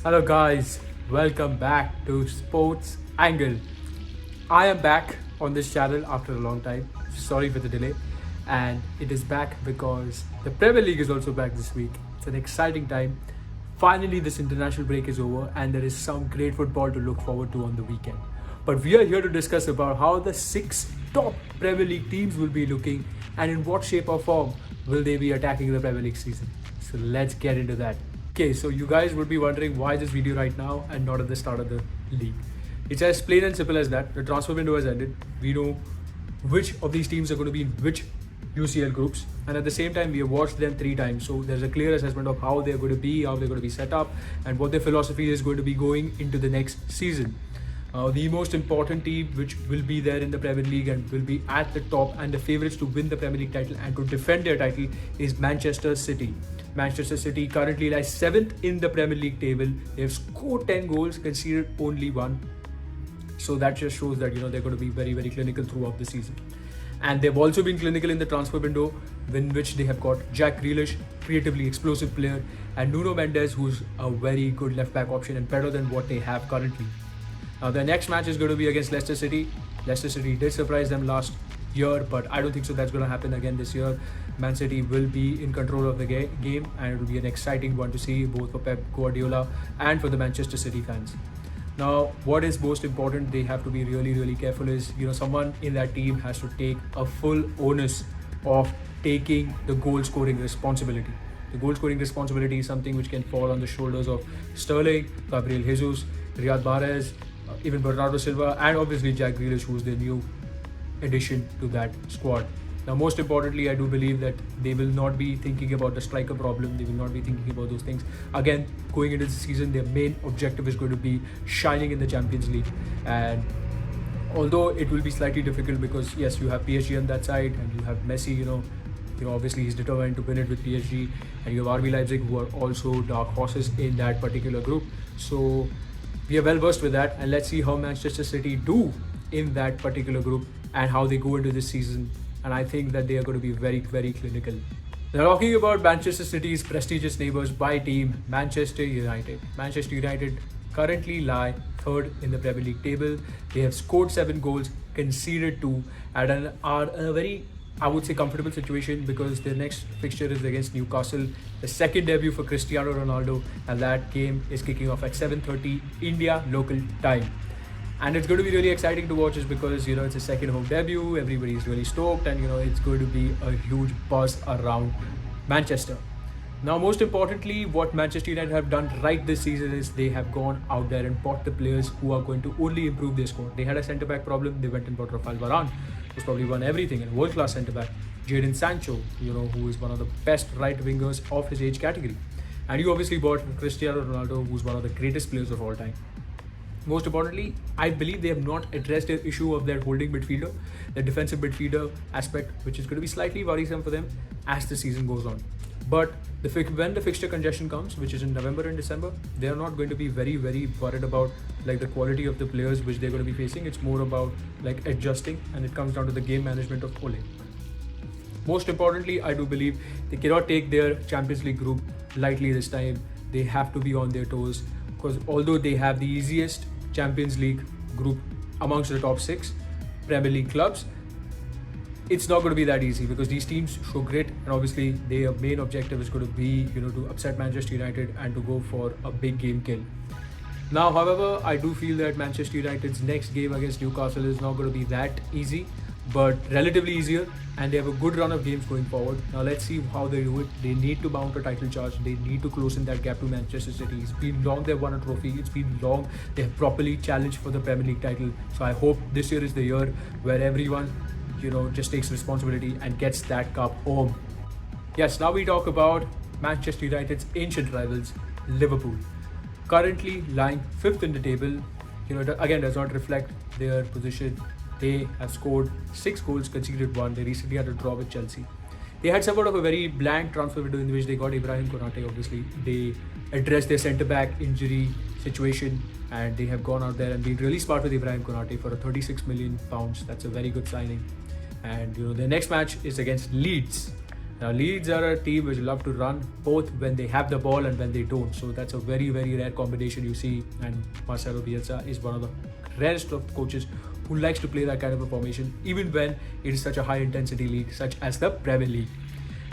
Hello guys, welcome back to Sports Angle. I am back on this channel after a long time. Sorry for the delay. And it is back because the Premier League is also back this week. It's an exciting time. Finally, this international break is over and there is some great football to look forward to on the weekend. But we are here to discuss about how the six top Premier League teams will be looking and in what shape or form will they be attacking the Premier League season. So let's get into that. Okay, so you guys would be wondering why this video right now and not at the start of the league. It's as plain and simple as that. The transfer window has ended. We know which of these teams are going to be in which UCL groups, and at the same time we have watched them 3 times, so there's a clear assessment of how they're going to be, how they're going to be set up, and what their philosophy is going to be going into the next season. The most important team which will be there in the Premier League and will be at the top and the favourites to win the Premier League title and to defend their title is Manchester City. Manchester City currently lies 7th in the Premier League table. They have scored 10 goals, conceded only 1. So that just shows that they're going to be very, very clinical throughout the season. And they've also been clinical in the transfer window, in which they have got Jack Grealish, creatively explosive player, and Nuno Mendes, who's a very good left back option and better than what they have currently. Now their next match is going to be against Leicester City. Leicester City did surprise them last year, but I don't think so that's going to happen again this year. Man City will be in control of the game, and it will be an exciting one to see both for Pep Guardiola and for the Manchester City fans. Now, what is most important, they have to be really, really careful is, someone in that team has to take a full onus of taking the goal scoring responsibility. The goal scoring responsibility is something which can fall on the shoulders of Sterling, Gabriel Jesus, Riyad Mahrez, even Bernardo Silva, and obviously Jack Grealish, who's the new addition to that squad. Now, most importantly, I do believe that they will not be thinking about the striker problem. They will not be thinking about those things. Again, going into the season, their main objective is going to be shining in the Champions League. And although it will be slightly difficult because, yes, you have PSG on that side and you have Messi, obviously he's determined to win it with PSG. And you have RB Leipzig, who are also dark horses in that particular group. So we are well versed with that. And let's see how Manchester City do in that particular group and how they go into this season. And I think that they are going to be very, very clinical. Now, talking about Manchester City's prestigious neighbours by team, Manchester United. Manchester United currently lie 3rd in the Premier League table. They have scored 7 goals, conceded 2, and are in a very, I would say, comfortable situation because their next fixture is against Newcastle, the second debut for Cristiano Ronaldo, and that game is kicking off at 7:30 India local time. And it's going to be really exciting to watch just because, it's a second home debut, everybody's really stoked, and, it's going to be a huge buzz around Manchester. Now, most importantly, what Manchester United have done right this season is they have gone out there and bought the players who are going to only improve their squad. They had a centre-back problem, they went and bought Rafael Varane, who's probably won everything, and world-class centre-back. Jadon Sancho, who is one of the best right wingers of his age category. And you obviously bought Cristiano Ronaldo, who's one of the greatest players of all time. Most importantly, I believe they have not addressed the issue of their holding midfielder, the defensive midfielder aspect, which is going to be slightly worrisome for them as the season goes on. But when the fixture congestion comes, which is in November and December, they are not going to be very, very worried about the quality of the players which they're going to be facing. It's more about adjusting, and it comes down to the game management of Ole. Most importantly, I do believe they cannot take their Champions League group lightly this time. They have to be on their toes because although they have the easiest Champions League group amongst the top 6 Premier League clubs, it's not going to be that easy because these teams show grit, and obviously their main objective is going to be to upset Manchester United and to go for a big game kill. Now, however, I do feel that Manchester United's next game against Newcastle is not going to be that easy, but relatively easier, and they have a good run of games going forward. Now let's see how they do it. They need to mount a title charge. They need to close in that gap to Manchester City. It's been long they've won a trophy. It's been long they have properly challenged for the Premier League title. So I hope this year is the year where everyone, just takes responsibility and gets that cup home. Yes, now we talk about Manchester United's ancient rivals, Liverpool. Currently lying 5th in the table, again does not reflect their position. They have scored 6 goals, conceded 1. They recently had a draw with Chelsea. They had somewhat of a very bland transfer window in which they got Ibrahim Konate. Obviously, they addressed their centre-back injury situation, and they have gone out there and been really smart with Ibrahim Konate for a £36 million. That's a very good signing. And their next match is against Leeds. Now, Leeds are a team which love to run both when they have the ball and when they don't. So that's a very, very rare combination you see. And Marcelo Bielsa is one of the rarest of coaches who likes to play that kind of a formation, even when it is such a high intensity league, such as the Premier League.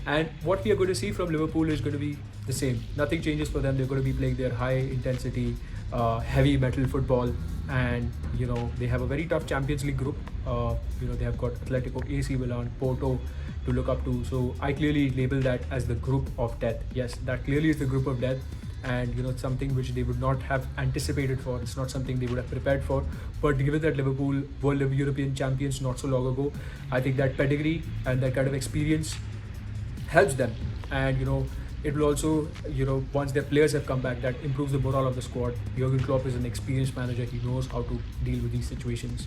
And what we are going to see from Liverpool is going to be the same. Nothing changes for them. They're going to be playing their high intensity, heavy metal football, and they have a very tough Champions League group. They have got Atletico, AC Milan, Porto to look up to. So I clearly label that as the group of death. Yes, that clearly is the group of death, and it's something which they would not have anticipated for. It's not something they would have prepared for. But given that Liverpool were European champions not so long ago, I think that pedigree and that kind of experience helps them. And it will also, once their players have come back, that improves the morale of the squad. Jurgen Klopp is an experienced manager. He knows how to deal with these situations.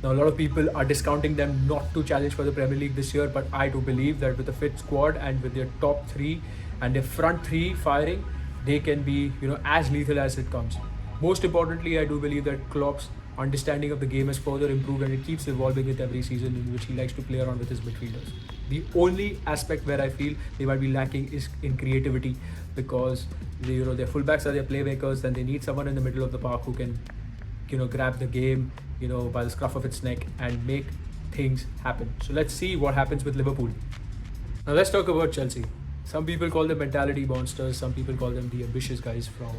Now, a lot of people are discounting them not to challenge for the Premier League this year, but I do believe that with a fit squad and with their top three and their front three firing, they can be, as lethal as it comes. Most importantly, I do believe that Klopp's understanding of the game has further improved, and it keeps evolving with every season, in which he likes to play around with his midfielders. The only aspect where I feel they might be lacking is in creativity, because their fullbacks are their playmakers, and they need someone in the middle of the park who can grab the game by the scruff of its neck and make things happen. So let's see what happens with Liverpool. Now let's talk about Chelsea. Some people call them mentality monsters, some people call them the ambitious guys from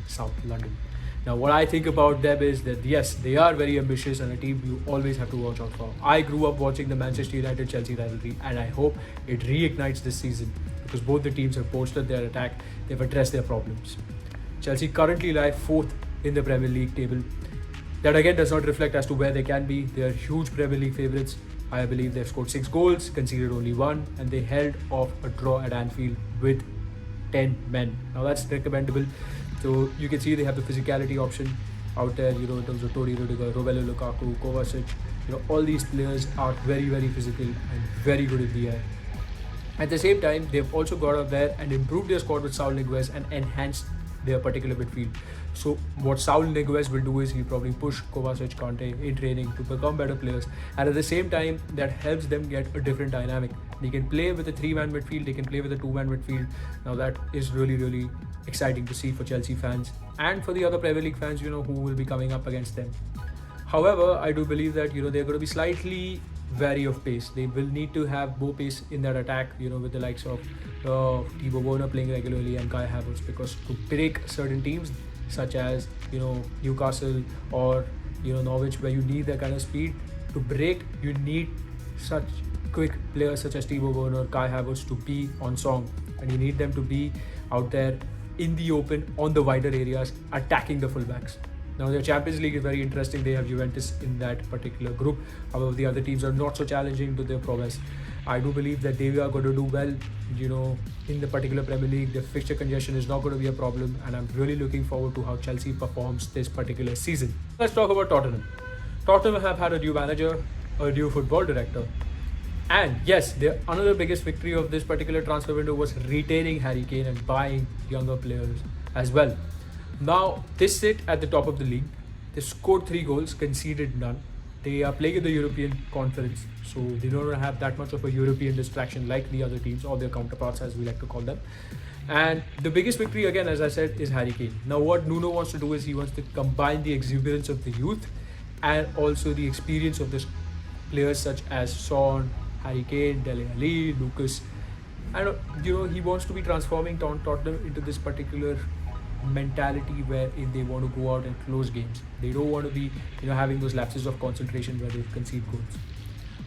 South London. Now, what I think about them is that yes, they are very ambitious and a team you always have to watch out for. I grew up watching the Manchester United-Chelsea rivalry, and I hope it reignites this season, because both the teams have bolstered their attack, they've addressed their problems. Chelsea currently lie 4th in the Premier League table. That again does not reflect as to where they can be. They are huge Premier League favourites. I believe they've scored 6 goals, conceded only 1, and they held off a draw at Anfield with 10 men. Now that's recommendable. So you can see they have the physicality option out there, in terms of Tori Rudiger, Romelu Lukaku, Kovacic. All these players are very, very physical and very good in the air. At the same time, they've also got up there and improved their squad with Saul Niguez and enhanced their particular midfield. So what Saul Niguez will do is he'll probably push Kovacic, Kante in training to become better players, and at the same time that helps them get a different dynamic. They can play with a 3-man midfield, they can play with a 2-man midfield. Now that is really, really exciting to see for Chelsea fans and for the other Premier League fans, who will be coming up against them. However, I do believe that they're going to be slightly vary of pace. They will need to have more pace in that attack, with the likes of Timo Werner playing regularly and Kai Havertz, because to break certain teams such as Newcastle or Norwich, where you need that kind of speed to break, you need such quick players such as Timo Werner, Kai Havertz to be on song, and you need them to be out there in the open on the wider areas attacking the fullbacks. Now, their Champions League is very interesting. They have Juventus in that particular group. However, the other teams are not so challenging to their progress. I do believe that they are going to do well, in the particular Premier League. The fixture congestion is not going to be a problem, and I'm really looking forward to how Chelsea performs this particular season. Let's talk about Tottenham. Tottenham have had a new manager, a new football director. And yes, their another biggest victory of this particular transfer window was retaining Harry Kane and buying younger players as well. Now, they sit at the top of the league. They scored 3 goals, conceded none. They are playing in the European Conference, so they don't have that much of a European distraction like the other teams, or their counterparts as we like to call them. And the biggest victory, again, as I said, is Harry Kane. Now, what Nuno wants to do is he wants to combine the exuberance of the youth and also the experience of the players such as Son, Harry Kane, Dele Alli, Lucas. And he wants to be transforming Tottenham into this particular mentality where if they want to go out and close games, they don't want to be having those lapses of concentration where they concede goals.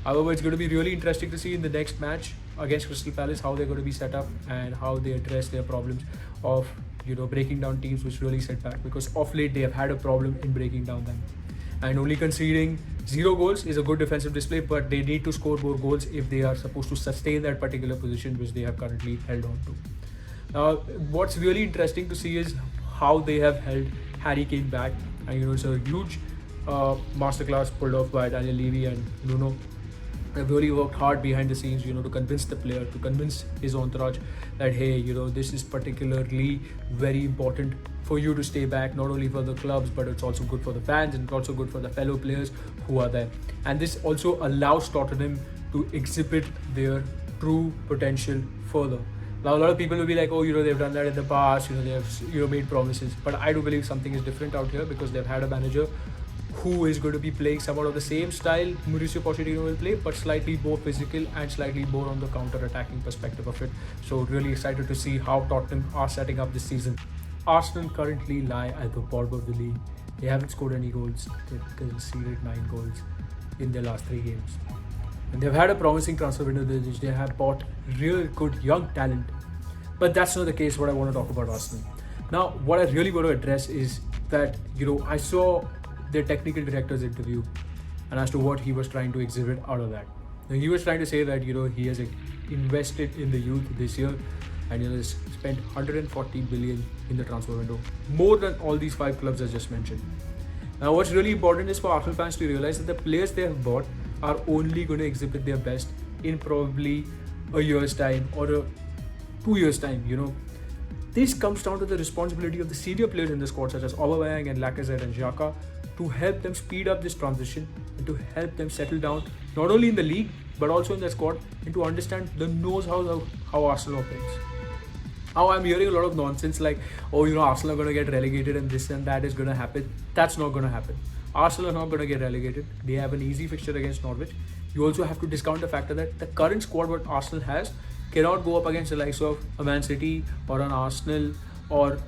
However, it's going to be really interesting to see in the next match against Crystal Palace how they're going to be set up and how they address their problems of breaking down teams which really set back, because of late they have had a problem in breaking down them. And only conceding 0 goals is a good defensive display, but they need to score more goals if they are supposed to sustain that particular position which they have currently held on to. Now, what's really interesting to see is how they have held Harry Kane back, and it's a huge masterclass pulled off by Daniel Levy and Nuno. They've really worked hard behind the scenes, to convince the player, to convince his entourage that hey, this is particularly very important for you to stay back, not only for the clubs, but it's also good for the fans and it's also good for the fellow players who are there. And this also allows Tottenham to exhibit their true potential further. Now a lot of people will be like, oh, they've done that in the past, they've made promises. But I do believe something is different out here because they've had a manager who is going to be playing somewhat of the same style Mauricio Pochettino will play, but slightly more physical and slightly more on the counter-attacking perspective of it. So really excited to see how Tottenham are setting up this season. Arsenal currently lie at the bottom of the league. They haven't scored any goals. They've conceded 9 goals in their last 3 games. And they've had a promising transfer window which they have bought real good young talent. But that's not the case what I want to talk about Arsenal. Now, what I really want to address is that, I saw their technical director's interview and as to what he was trying to exhibit out of that. Now, he was trying to say that, he has invested in the youth this year and has spent 140 billion in the transfer window, more than all these 5 clubs I just mentioned. Now, what's really important is for Arsenal fans to realize that the players they have bought are only going to exhibit their best in probably a year's time or 2 years' time. This comes down to the responsibility of the senior players in the squad, such as Aubameyang and Lacazette and Xhaka, to help them speed up this transition and to help them settle down not only in the league but also in the squad and to understand the know-how how Arsenal operates. Now I'm hearing a lot of nonsense like, oh, Arsenal are going to get relegated and this and that is going to happen. That's not going to happen. Arsenal are not going to get relegated. They have an easy fixture against Norwich. You also have to discount the factor that the current squad what Arsenal has cannot go up against the likes of a Man City or an Arsenal or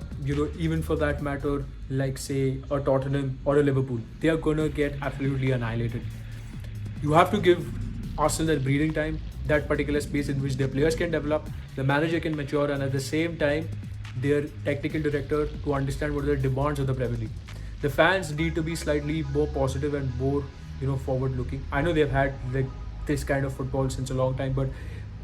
even for that matter like say a Tottenham or a Liverpool. They are going to get absolutely annihilated. You have to give Arsenal that breathing time, that particular space in which their players can develop, the manager can mature, and at the same time their technical director to understand what are the demands of the Premier League. The fans need to be slightly more positive and more forward looking. I know they've had this kind of football since a long time, but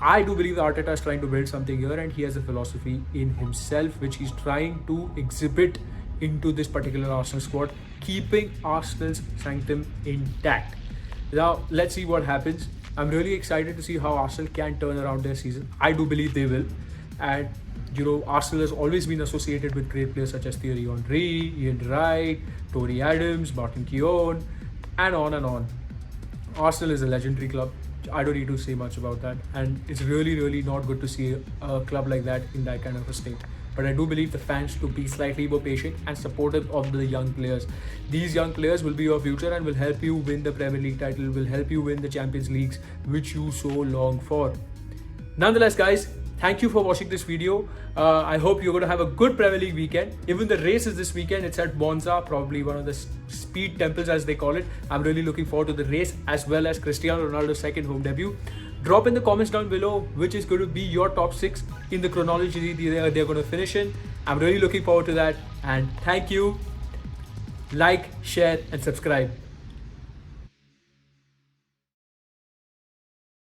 I do believe Arteta is trying to build something here and he has a philosophy in himself which he's trying to exhibit into this particular Arsenal squad, keeping Arsenal's sanctum intact. Now, let's see what happens. I'm really excited to see how Arsenal can turn around their season. I do believe they will. And, Arsenal has always been associated with great players such as Thierry Henry, Ian Wright, Tony Adams, Martin Keown, and on and on. Arsenal is a legendary club. I don't need to say much about that. And it's really, really not good to see a club like that in that kind of a state. But I do believe the fans to be slightly more patient and supportive of the young players. These young players will be your future and will help you win the Premier League title, will help you win the Champions Leagues, which you so long for. Nonetheless, guys, thank you for watching this video. I hope you're going to have a good Premier League weekend. Even the race is this weekend. It's at Monza, probably one of the speed temples as they call it. I'm really looking forward to the race as well as Cristiano Ronaldo's second home debut. Drop in the comments down below which is going to be your top 6 in the chronology they're going to finish in. I'm really looking forward to that. And thank you. Like, share and subscribe.